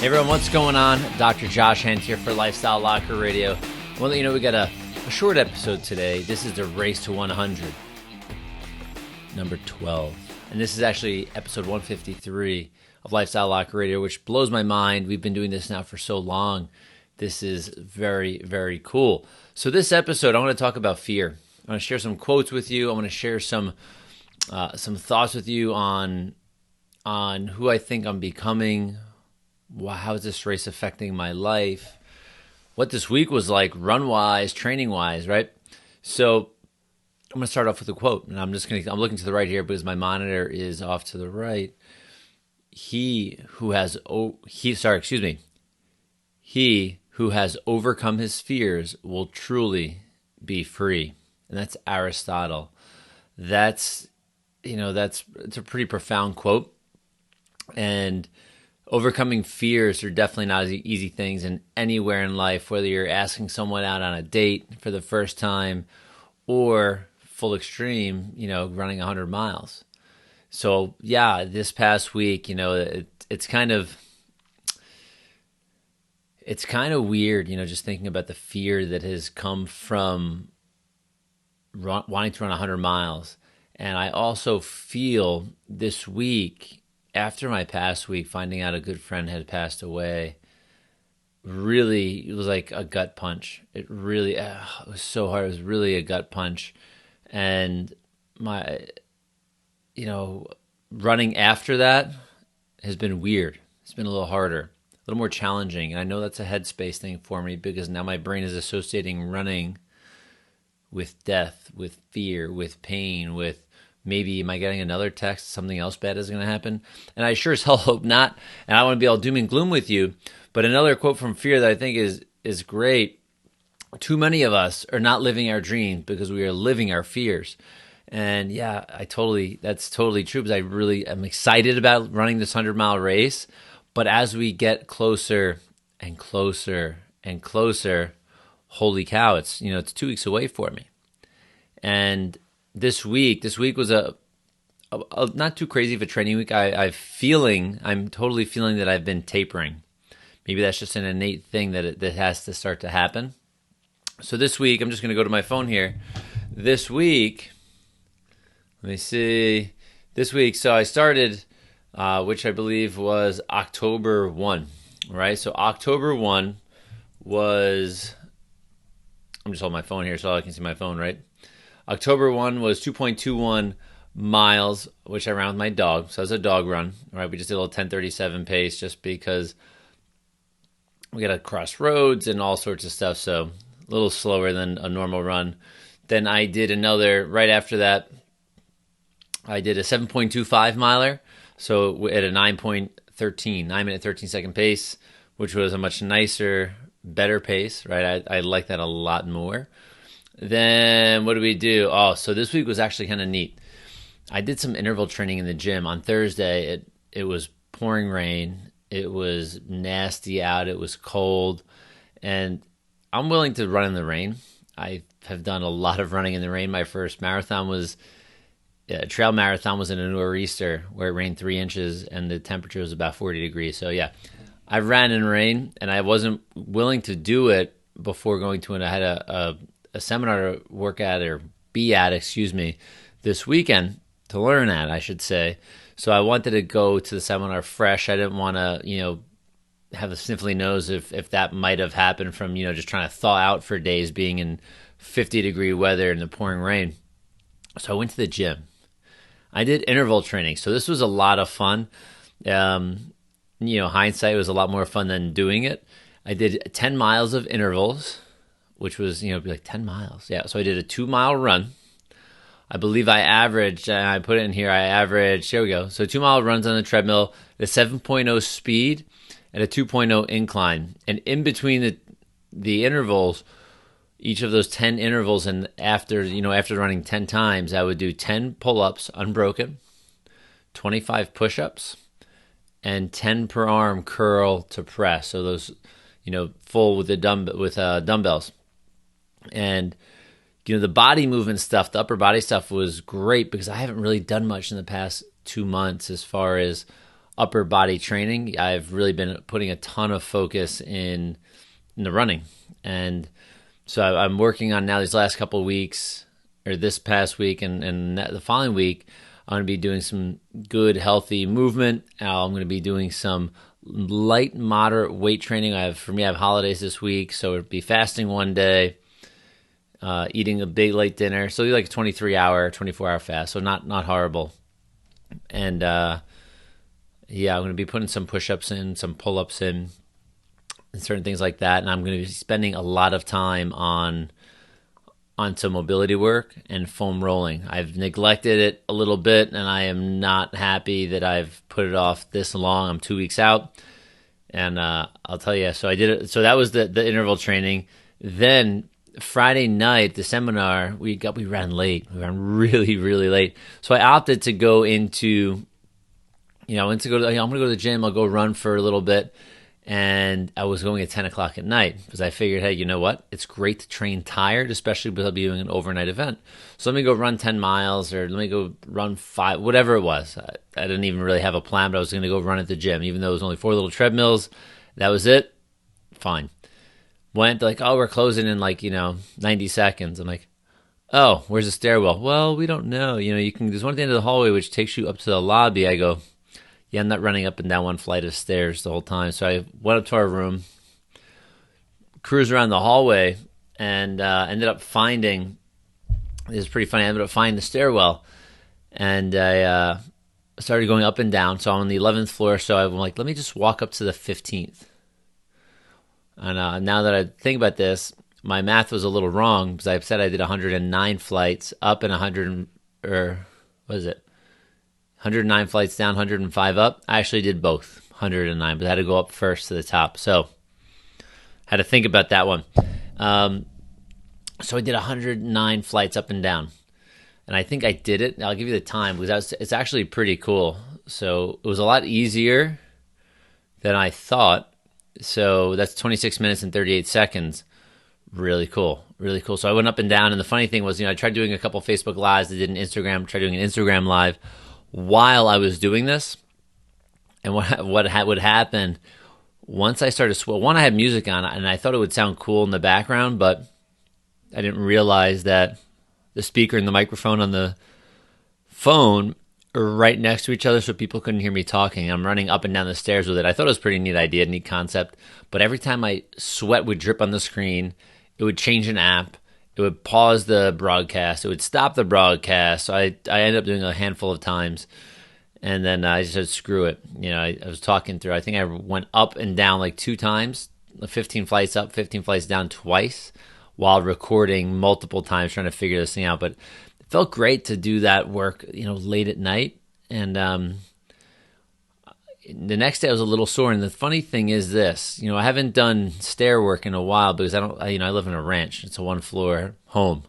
Hey everyone, what's going on? Dr. Josh Handt here for Lifestyle Locker Radio. Well, we got a short episode today. This is the Race to 100, number 12. And this is actually episode 153 of Lifestyle Locker Radio, which blows my mind. We've been doing this now for so long. This is very, very cool. So this episode, I want to talk about fear. I want to share some quotes with you. I want to share some thoughts with you on who I think I'm becoming. How is this race affecting my life? What this week was like run-wise, training-wise, right? So I'm going to start off with a quote, and I'm looking to the right here because my monitor is off to the right. He who has overcome his fears will truly be free. And that's Aristotle. It's a pretty profound quote. And overcoming fears are definitely not easy things in anywhere in life, whether you're asking someone out on a date for the first time or full extreme, running 100 miles. So yeah, this past week, it's kind of weird, just thinking about the fear that has come from wanting to run 100 miles. And I also feel this week, after my past week, finding out a good friend had passed away, it was like a gut punch. It was so hard. It was really a gut punch. And running after that has been weird. It's been a little harder, a little more challenging. And I know that's a headspace thing for me because now my brain is associating running with death, with fear, with pain, with maybe am I getting another text, something else bad is going to happen? And I sure as hell hope not. And I want to be all doom and gloom with you. But another quote from Fear that I think is great. Too many of us are not living our dreams because we are living our fears. And yeah, that's totally true because I really am excited about running this 100-mile race. But as we get closer and closer and closer, holy cow, it's 2 weeks away for me. And this week was a not too crazy of a training week. I'm totally feeling that I've been tapering. Maybe that's just an innate thing that has to start to happen. So this week, I'm just going to go to my phone here. This week, let me see. This week, so I started, which I believe was October 1, right? So October 1 was, I'm just holding my phone here so I can see my phone, right? October 1 was 2.21 miles, which I ran with my dog. So it was a dog run, right? We just did a little 10:37 pace just because we got to cross roads and all sorts of stuff. So a little slower than a normal run. Then I did another, right after that, I did a 7.25 miler. So at a 9.13 second pace, which was a much nicer, better pace, right? I like that a lot more. Then what did we do? Oh, so this week was actually kind of neat. I did some interval training in the gym. On Thursday, it was pouring rain. It was nasty out. It was cold. And I'm willing to run in the rain. I have done a lot of running in the rain. My first marathon was, trail marathon was in a nor'easter where it rained 3 inches and the temperature was about 40 degrees. So yeah, I ran in rain and I wasn't willing to do it before going to it. I had a seminar to work at or be at, this weekend to learn at, I should say. So I wanted to go to the seminar fresh. I didn't want to, have a sniffly nose if that might have happened from, just trying to thaw out for days being in 50-degree weather in the pouring rain. So I went to the gym. I did interval training. So this was a lot of fun. Hindsight was a lot more fun than doing it. I did 10 miles of intervals, which was, like 10 miles. Yeah, so I did a 2-mile run. I believe I averaged, and I put it in here, here we go. So 2-mile runs on the treadmill, at 7.0 speed and a 2.0 incline. And in between the intervals, each of those 10 intervals, and after running 10 times, I would do 10 pull-ups unbroken, 25 push-ups, and 10 per arm curl to press. So those, full with dumbbells. And the body movement stuff, the upper body stuff was great because I haven't really done much in the past 2 months as far as upper body training, I've really been putting a ton of focus in the running. And so I'm working on now these last couple of weeks, or this past week and the following week, I'm going to be doing some good, healthy movement. I'm going to be doing some light, moderate weight training. I have holidays this week, so it'd be fasting one day, eating a big late dinner. So like a 24-hour fast, so not horrible. And yeah, I'm going to be putting some push-ups in, some pull-ups in, and certain things like that. And I'm going to be spending a lot of time on some mobility work and foam rolling. I've neglected it a little bit, and I am not happy that I've put it off this long. I'm 2 weeks out, and I'll tell you. So I did it. So that was the interval training. Then Friday night, the seminar, we ran late. We ran really, really late. So I opted to go into, I'm going to go to the gym. I'll go run for a little bit. And I was going at 10 o'clock at night because I figured, hey, you know what? It's great to train tired, especially because I'll be doing an overnight event. So let me go run 10 miles or let me go run 5, whatever it was. I didn't even really have a plan, but I was going to go run at the gym, even though it was only 4 little treadmills. That was it. Fine. Went like, oh, we're closing in 90 seconds. I'm like, oh, where's the stairwell? Well, we don't know. There's one at the end of the hallway which takes you up to the lobby. I go, yeah, I'm not running up and down one flight of stairs the whole time. So I went up to our room, cruised around the hallway, and ended up finding, this is pretty funny, I ended up finding the stairwell. And I started going up and down. So I'm on the 11th floor. So I'm like, let me just walk up to the 15th. And now that I think about this, my math was a little wrong because I said I did 109 flights up and 109 flights down, 105 up. I actually did both, 109, but I had to go up first to the top. So had to think about that one. So I did 109 flights up and down. And I think I did it. I'll give you the time because it's actually pretty cool. So it was a lot easier than I thought. So that's 26 minutes and 38 seconds. Really cool. Really cool. So I went up and down. And the funny thing was, I tried doing a couple Facebook Lives. I did an Instagram, tried doing an Instagram Live while I was doing this. And what would happen once I started one, I had music on and I thought it would sound cool in the background, but I didn't realize that the speaker and the microphone on the phone are right next to each other so people couldn't hear me talking. I'm running up and down the stairs with it. I thought it was a pretty neat idea, neat concept, but every time my sweat would drip on the screen, it would change an app. It would pause the broadcast. It would stop the broadcast. So I ended up doing a handful of times. And then I just said, screw it. I was talking through. I think I went up and down like 2 times, 15 flights up, 15 flights down twice while recording multiple times trying to figure this thing out. But it felt great to do that work, late at night. And the next day I was a little sore. And the funny thing is this, I haven't done stair work in a while because I live in a ranch. It's a 1-floor home.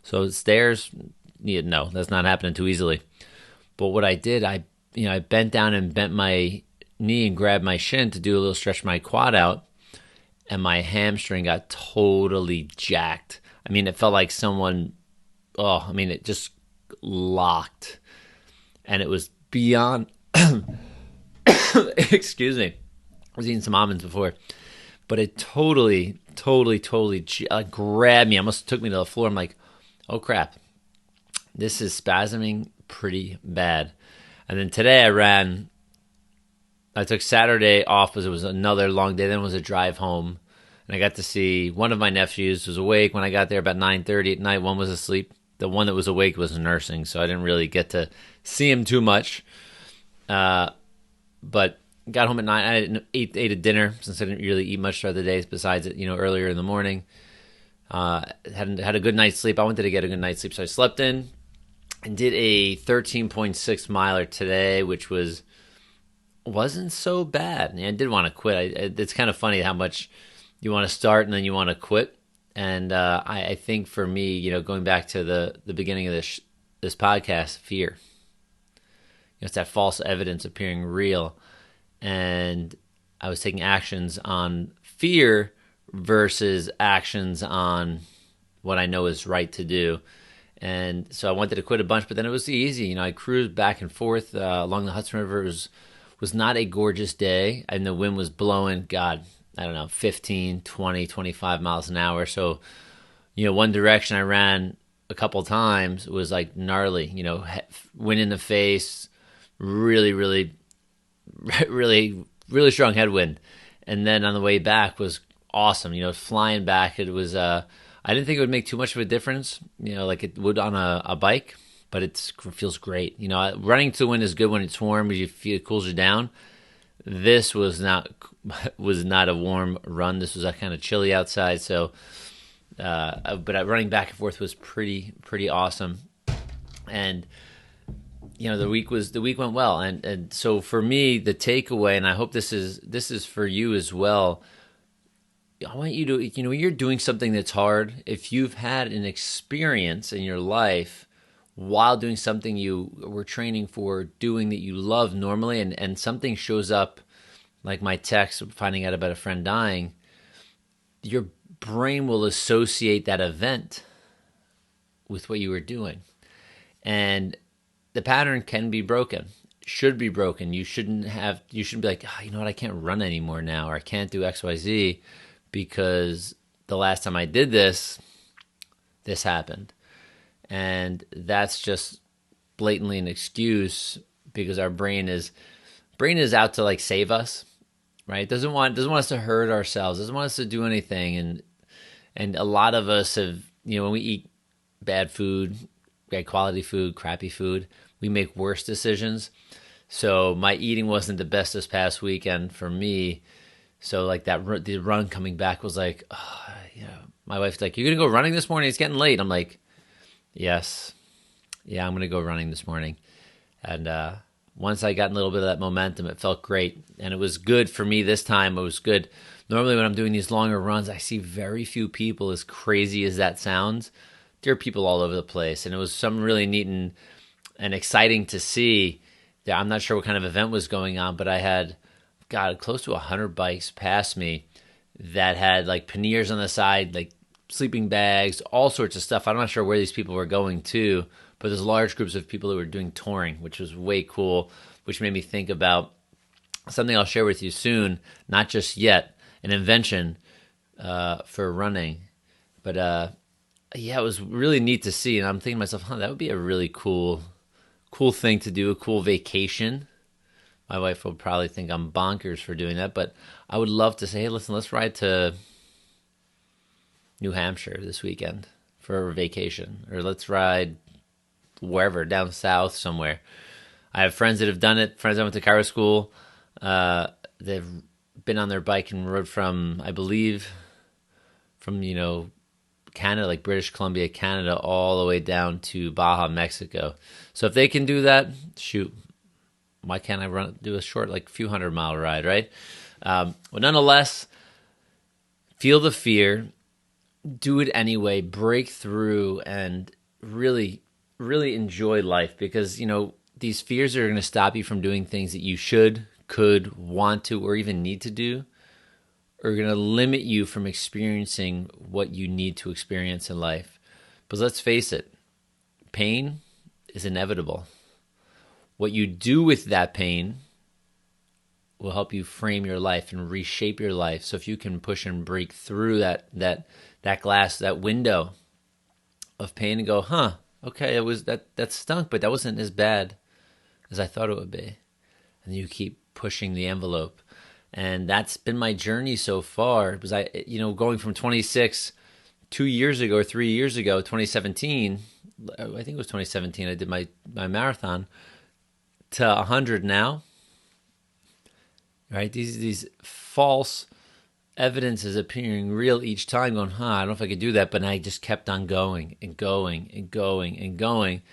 So stairs, no, that's not happening too easily. But what I did, I bent down and bent my knee and grabbed my shin to do a little stretch my quad out, and my hamstring got totally jacked. It felt like someone, it just locked. And it was beyond, excuse me, I was eating some almonds before, but it totally grabbed me, almost took me to the floor. I'm like, oh crap, this is spasming pretty bad. And then today I took Saturday off because it was another long day. Then it was a drive home. And I got to see one of my nephews was awake when I got there about 9:30 at night. One was asleep. The one that was awake was nursing, so I didn't really get to see him too much. But got home at 9. I ate a dinner since I didn't really eat much throughout the day besides it, earlier in the morning. Had a good night's sleep. I wanted to get a good night's sleep, so I slept in. And did a 13.6 miler today, which wasn't so bad. I did want to quit. It's kind of funny how much you want to start and then you want to quit. And I think for me, going back to the beginning of this podcast, fear. It's that false evidence appearing real. And I was taking actions on fear versus actions on what I know is right to do. And so I wanted to quit a bunch, but then it was easy. I cruised back and forth along the Hudson River. It was was not a gorgeous day, and the wind was blowing, God, I don't know, 15, 20, 25 miles an hour. So, one direction I ran a couple times was like gnarly, wind in the face, really, really, really, really strong headwind. And then on the way back was awesome, flying back. It was, I didn't think it would make too much of a difference, like it would on a bike, but it feels great. Running to the wind is good when it's warm because you feel it cools you down. This was not a warm run. This was kind of chilly outside. So, but running back and forth was pretty awesome. And the week went well. And so for me, the takeaway, and I hope this is for you as well. I want you to, when you're doing something that's hard, if you've had an experience in your life while doing something you were training for, doing that you love normally, and something shows up, like my text finding out about a friend dying, your brain will associate that event with what you were doing. And the pattern can be broken, should be broken. You shouldn't be like, you know what, I can't run anymore now, or I can't do XYZ because the last time I did this happened. And that's just blatantly an excuse because our brain is out to like save us, right? Doesn't want us to hurt ourselves, doesn't want us to do anything. And a lot of us have, when we eat bad food, bad quality food, crappy food, we make worse decisions. So my eating wasn't the best this past weekend for me. So like the run coming back was like, my wife's like, "You're going to go running this morning? It's getting late." I'm like, yes. Yeah, I'm going to go running this morning. And once I got a little bit of that momentum, it felt great. And it was good for me this time. It was good. Normally when I'm doing these longer runs, I see very few people, as crazy as that sounds. There are people all over the place. And it was something really neat and exciting to see. I'm not sure what kind of event was going on, but I had, close to 100 bikes past me that had like panniers on the side, like sleeping bags, all sorts of stuff. I'm not sure where these people were going to, but there's large groups of people that were doing touring, which was way cool, which made me think about something I'll share with you soon, not just yet, an invention for running. But it was really neat to see, and I'm thinking to myself, that would be a really cool thing to do, a cool vacation. My wife will probably think I'm bonkers for doing that, but I would love to say, hey, listen, let's ride to New Hampshire this weekend for a vacation, or let's ride wherever, down south somewhere. I have friends that have done it, friends I went to Cairo school. They've been on their bike and rode from, I believe, from, Canada, like British Columbia, Canada, all the way down to Baja, Mexico. So if they can do that, shoot, why can't I do a short, like few 100-mile ride, right? Well, nonetheless, feel the fear, do it anyway, break through, and really, really enjoy life, because, these fears are going to stop you from doing things that you should, could, want to, or even need to do, are going to limit you from experiencing what you need to experience in life. But let's face it, pain is inevitable. What you do with that pain will help you frame your life and reshape your life. So if you can push and break through that glass, that window of pain, and go, okay, it was that stunk, but that wasn't as bad as I thought it would be. And you keep pushing the envelope. And that's been my journey so far. Because going from 26 2 years ago or 3 years ago, 2017, I think it was 2017, I did my marathon, to 100 now. Right? These false evidence is appearing real each time, going, I don't know if I could do that, but I just kept on going and going and going and going.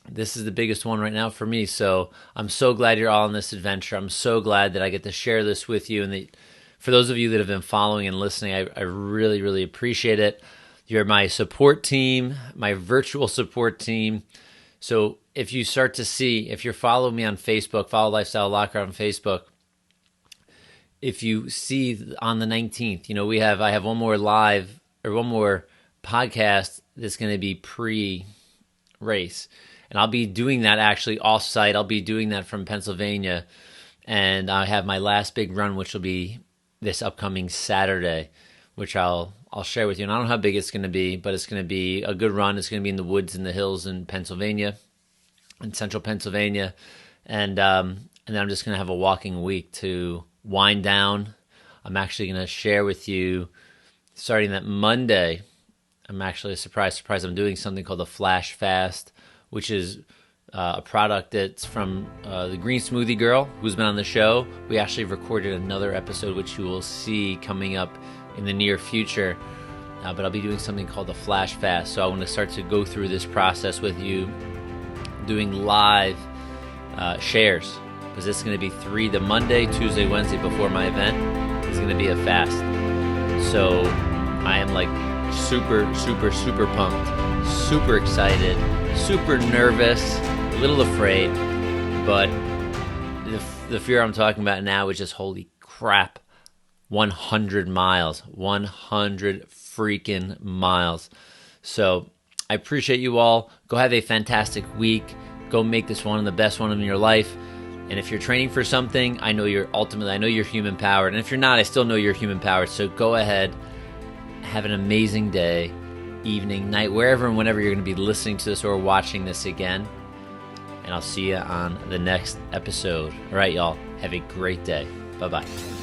This is the biggest one right now for me, so I'm so glad you're all on this adventure. I'm so glad that I get to share this with you, and that for those of you that have been following and listening, I really, really appreciate it. You're my support team, my virtual support team. So if you start to see, if you're following me on Facebook, follow Lifestyle Locker on Facebook, if you see on the 19th, I have one more live or one more podcast that's going to be pre-race. And I'll be doing that actually off-site. I'll be doing that from Pennsylvania. And I have my last big run, which will be this upcoming Saturday, which I'll share with you. And I don't know how big it's going to be, but it's going to be a good run. It's going to be in the woods in the hills in Pennsylvania, in central Pennsylvania. And then I'm just going to have a walking week to wind down. I'm actually going to share with you, starting that Monday, I'm actually surprised. I'm doing something called a Flash Fast, which is a product that's from the Green Smoothie Girl, who's been on the show. We actually recorded another episode, which you will see coming up in the near future. But I'll be doing something called a Flash Fast. So I want to start to go through this process with you, doing live shares. Because this is going to be the Monday, Tuesday, Wednesday before my event is going to be a fast. So I am like super pumped, super excited, super nervous, a little afraid, but the fear I'm talking about now is just holy crap, 100 miles, 100 freaking miles. So I appreciate you all. Go have a fantastic week. Go make this one of the best one in your life. And if you're training for something, I know you're human powered. And if you're not, I still know you're human powered. So go ahead, have an amazing day, evening, night, wherever and whenever you're going to be listening to this or watching this again. And I'll see you on the next episode. All right, y'all. Have a great day. Bye-bye.